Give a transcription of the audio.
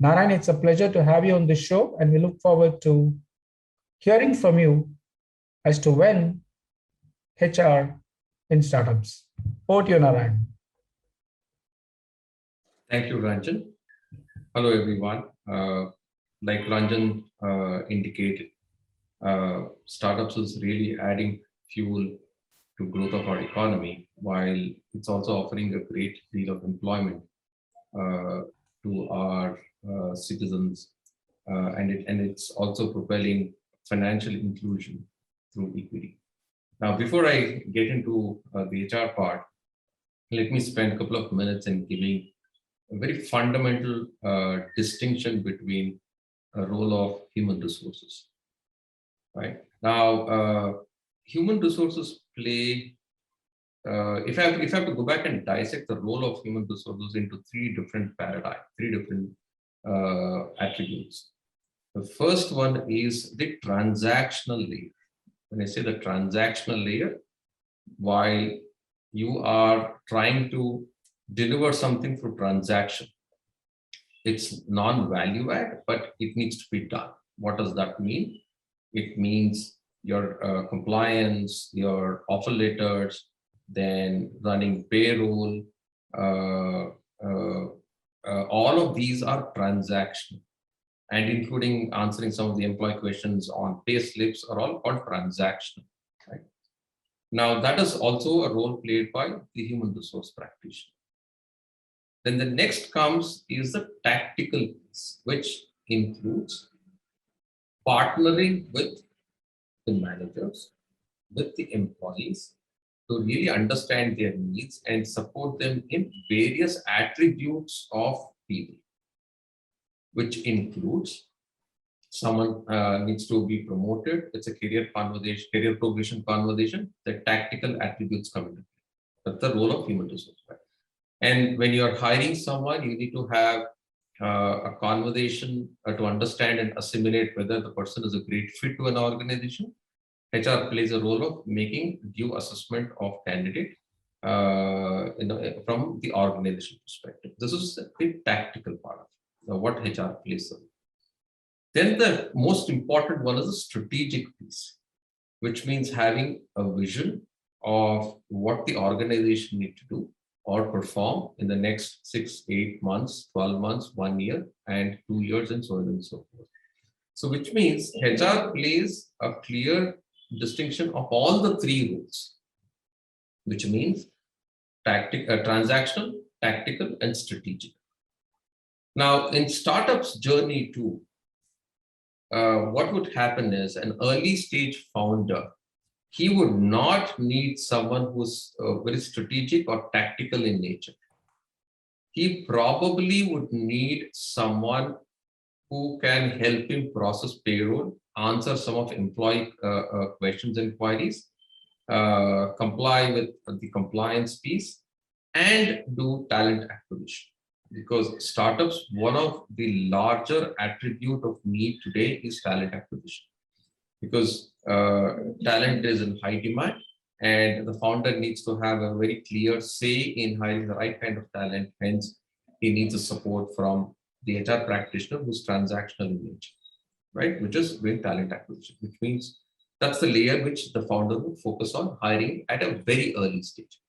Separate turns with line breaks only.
Narayan, it's a pleasure to have you on the show, and we look forward to hearing from you as to when HR in startups. Over to you, Narayan.
Thank you, Ranjan. Hello, everyone. Like Ranjan indicated, startups is really adding fuel to growth of our economy, while it's also offering a great deal of employment to our citizens, and it's also propelling financial inclusion through equity. Now, before I get into the HR part, let me spend a couple of minutes in giving a very fundamental distinction between a role of human resources. Right now, human resources play. If I have to go back and dissect the role of human resources into three different paradigms, three different attributes. The first one is the transactional layer. When I say the transactional layer, while you are trying to deliver something through transaction, it's non-value add, but it needs to be done. What does that mean? It means your compliance, your offer letters, then running payroll, all of these are transactional, and including answering some of the employee questions on pay slips are all called transactional. Right? Now, that is also a role played by the human resource practitioner. Then the next comes is the tactical piece, which includes partnering with the managers, with the employees, to really understand their needs and support them in various attributes of people, which includes someone needs to be promoted. It's a career conversation, career progression conversation. The tactical attributes come into play. That's the role of human resource. And when you're hiring someone, you need to have a conversation to understand and assimilate whether the person is a great fit to an organization. HR plays a role of making due assessment of candidate from the organization perspective. This is the tactical part of what HR plays. Then the most important one is the strategic piece, which means having a vision of what the organization need to do or perform in the next 6, 8 months, 12 months, 1 year, and 2 years, and so on and so forth. So which means HR plays a clear distinction of all the three roles, which means transactional, tactical, and strategic. Now, in startups journey too, what would happen is an early stage founder, he would not need someone who's very strategic or tactical in nature. He probably would need someone who can help him process payroll, answer some of employee questions and queries, comply with the compliance piece, and do talent acquisition. Because startups, one of the larger attribute of need today is talent acquisition. Because talent is in high demand, and the founder needs to have a very clear say in hiring the right kind of talent. Hence, he needs the support from the HR practitioner who's transactional in nature, right? Which is doing talent acquisition, which means that's the layer which the founder would focus on hiring at a very early stage.